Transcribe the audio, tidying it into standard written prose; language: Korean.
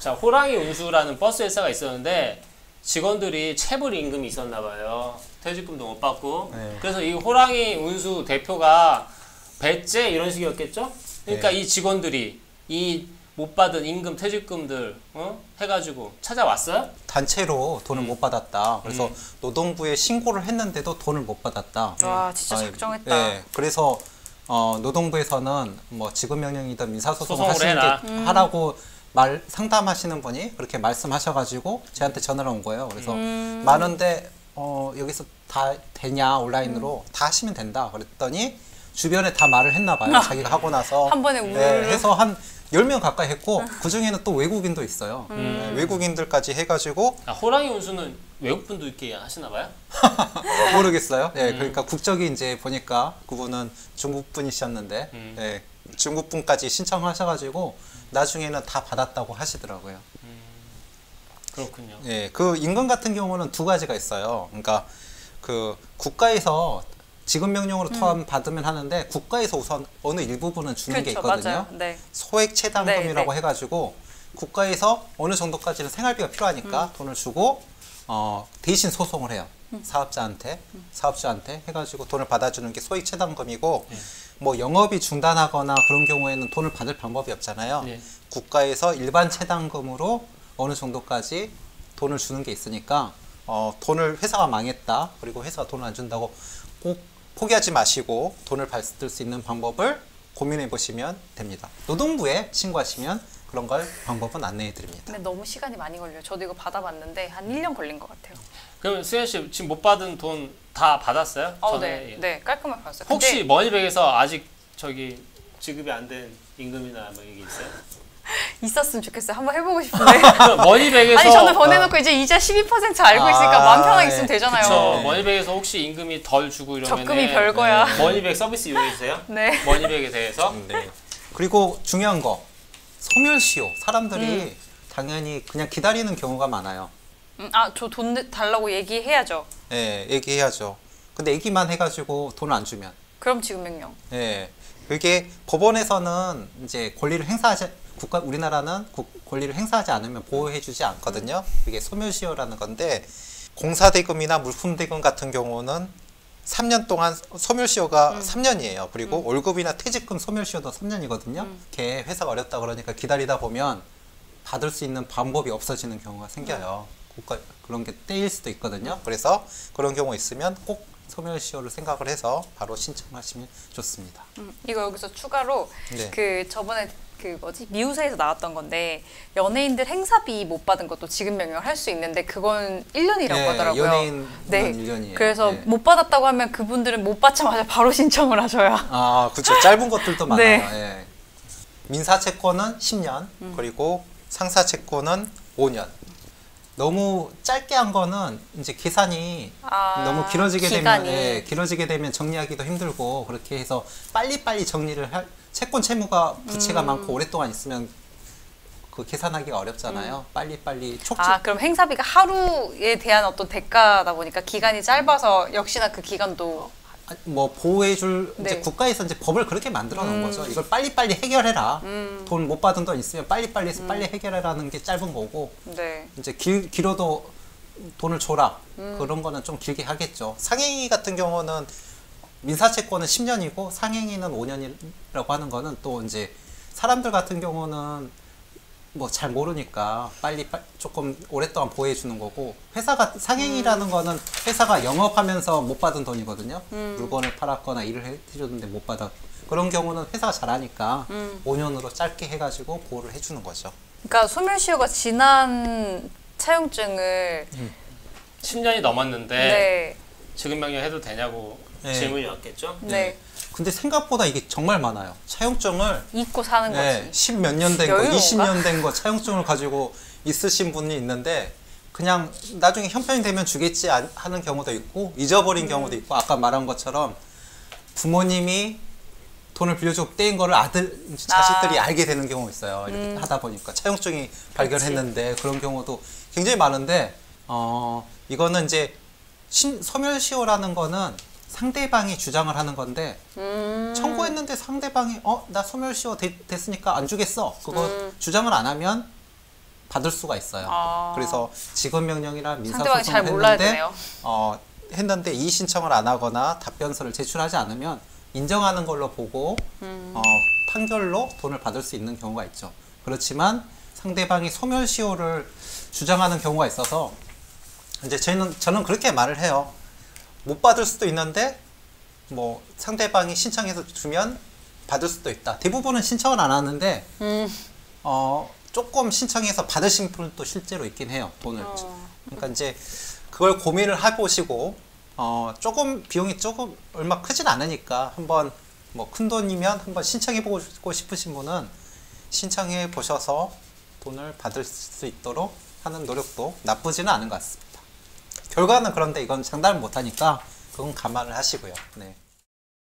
자, 호랑이 운수라는 버스 회사가 있었는데 직원들이 체불 임금이 있었나 봐요. 퇴직금도 못 받고. 네. 그래서 이 호랑이 운수 대표가 배째 이런 식이었겠죠? 그러니까 네. 이 직원들이 이 못 받은 임금, 퇴직금들 해가지고 찾아왔어요? 단체로 돈을 못 받았다. 그래서 노동부에 신고를 했는데도 돈을 못 받았다. 와, 진짜 작정했다. 네, 그래서 노동부에서는 뭐 지급명령이든 민사소송을 소송을 하시는 게 하라고 상담하시는 분이 그렇게 말씀하셔가지고 저한테 전화가 온 거예요. 그래서 많은데 여기서 다 되냐 온라인으로 다 하시면 된다. 그랬더니 주변에 다 말을 했나 봐요. 자기가 하고 나서 한 번에 우르르. 네, 해서 한 10명 가까이 했고 그 중에는 또 외국인도 있어요. 네, 외국인들까지 해가지고 아, 호랑이 운수는 외국분도 이렇게 하시나 봐요? 모르겠어요. 네, 그러니까 국적이 이제 보니까 그분은 중국 분이셨는데 네, 중국 분까지 신청하셔가지고 나중에는 다 받았다고 하시더라고요. 그렇군요. 예, 그 임금 같은 경우는 두 가지가 있어요. 그러니까 그 국가에서 지급 명령으로 받으면 하는데 국가에서 우선 어느 일부분은 주는 게 그렇죠, 있거든요. 맞아요. 네. 소액 체당금이라고 네, 네. 해가지고 국가에서 어느 정도까지는 생활비가 필요하니까 돈을 주고 대신 소송을 해요. 사업자한테 해가지고 돈을 받아주는 게 소액 체당금이고 뭐 영업이 중단하거나 그런 경우에는 돈을 받을 방법이 없잖아요. 네. 국가에서 일반 체당금으로 어느 정도까지 돈을 주는 게 있으니까 돈을 회사가 망했다. 그리고 회사가 돈을 안 준다고 꼭 포기하지 마시고 돈을 받을 수 있는 방법을 고민해 보시면 됩니다. 노동부에 신고하시면 그런 걸 방법은 안내해 드립니다. 근데 너무 시간이 많이 걸려요. 저도 이거 받아봤는데 한 1년 걸린 것 같아요. 그럼 수현 씨 지금 못 받은 돈 다 받았어요? 네. 네, 깔끔하게 받았어요. 혹시 근데 머니백에서 아직 저기 지급이 안 된 임금이나 뭐 이게 있어요? 있었으면 좋겠어요. 한번 해보고 싶은데. 머니백에서 아니 저는 보내놓고 이제 이자 12% 알고 있으니까 마음 편하게 있으면 되잖아요. 그쵸. 머니백에서 혹시 임금이 덜 주고 이러면 적금이 별거야. 머니백 서비스 이용해 주세요? 네. 머니백에 대해서? 네. 그리고 중요한 거 소멸시효. 사람들이 당연히 그냥 기다리는 경우가 많아요. 저 돈 달라고 얘기해야죠. 네, 얘기해야죠. 근데 얘기만 해가지고 돈을 안 주면. 그럼 지급 명령. 네. 그게 법원에서는 이제 권리를 행사하지 우리나라는 권리를 행사하지 않으면 보호해주지 않거든요. 그게 소멸시효라는 건데 공사대금이나 물품대금 같은 경우는 3년 동안 소멸시효가 3년이에요. 그리고 월급이나 퇴직금 소멸시효도 3년이거든요. 걔 회사가 어렵다 그러니까 기다리다 보면 받을 수 있는 방법이 없어지는 경우가 생겨요. 그런 게 떼일 수도 있거든요. 그래서 그런 경우 있으면 꼭 소멸시효를 생각을 해서 바로 신청하시면 좋습니다. 이거 여기서 추가로 네. 그 저번에 그 미우새에서 나왔던 건데 연예인들 행사비 못 받은 것도 지급 명령을 할 수 있는데 그건 1년이라고 네, 하더라고요. 연예인은 네. 1년이에요. 그래서 네. 못 받았다고 하면 그분들은 못 받자마자 바로 신청을 하셔야. 그렇죠. 짧은 것들도 많아요. 네. 예. 민사채권은 10년, 그리고 상사채권은 5년. 너무 짧게 한 거는 이제 계산이 너무 길어지게 기간이. 길어지게 되면 정리하기도 힘들고 그렇게 해서 빨리빨리 정리를 채권 채무가 부채가 많고 오랫동안 있으면 그 계산하기가 어렵잖아요. 빨리빨리 그럼 행사비가 하루에 대한 어떤 대가다 보니까 기간이 짧아서 역시나 그 기간도 뭐 보호해줄 네. 이제 국가에서 이제 법을 그렇게 만들어 놓은 거죠. 이걸 빨리빨리 해결해라. 돈 못 받은 돈 있으면 빨리빨리 해서 빨리 해결해라는 게 짧은 거고 네. 이제 길어도 돈을 줘라. 그런 거는 좀 길게 하겠죠. 상행위 같은 경우는 민사채권은 10년이고 상행위는 5년이라고 하는 거는 또 이제 사람들 같은 경우는 뭐 잘 모르니까 빨리 조금 오랫동안 보호해 주는 거고 회사가 상행이라는 거는 회사가 영업하면서 못 받은 돈이거든요. 물건을 팔았거나 일을 해줬는데 못 받아. 그런 경우는 회사가 잘하니까 5년으로 짧게 해가지고 보호를 해주는 거죠. 그러니까 소멸시효가 지난 차용증을 10년이 넘었는데 네. 지급 명령 해도 되냐고 네. 질문이 왔겠죠? 네. 근데 생각보다 이게 정말 많아요. 차용증을 잊고 사는 거지. 10 몇 년 된 거, 여유로운가? 20년 된 거 차용증을 가지고 있으신 분이 있는데 그냥 나중에 형편이 되면 주겠지 하는 경우도 있고 잊어버린 경우도 있고 아까 말한 것처럼 부모님이 돈을 빌려주고 떼인 거를 자식들이 알게 되는 경우가 있어요. 이렇게 하다 보니까 차용증이 발견했는데 그런 경우도 굉장히 많은데 이거는 이제 소멸시효라는 거는 상대방이 주장을 하는 건데 청구했는데 상대방이 나 소멸시효 됐으니까 안 주겠어. 그거 주장을 안 하면 받을 수가 있어요. 아. 그래서 지급명령이나 상대방이 잘 민사소송을 몰라야 했는데 되네요. 했는데 이의 신청을 안 하거나 답변서를 제출하지 않으면 인정하는 걸로 보고 판결로 돈을 받을 수 있는 경우가 있죠. 그렇지만 상대방이 소멸시효를 주장하는 경우가 있어서 이제 저는 그렇게 말을 해요. 못 받을 수도 있는데 뭐 상대방이 신청해서 주면 받을 수도 있다. 대부분은 신청을 안 하는데 조금 신청해서 받으신 분도 실제로 있긴 해요. 돈을. 그러니까 이제 그걸 고민을 해보시고 조금 비용이 조금 얼마 크진 않으니까 한번 뭐 큰 돈이면 한번 신청해 보고 싶으신 분은 신청해 보셔서 돈을 받을 수 있도록 하는 노력도 나쁘지는 않은 것 같습니다. 결과는 그런데 이건 장담을 못 하니까 그건 감안을 하시고요. 네.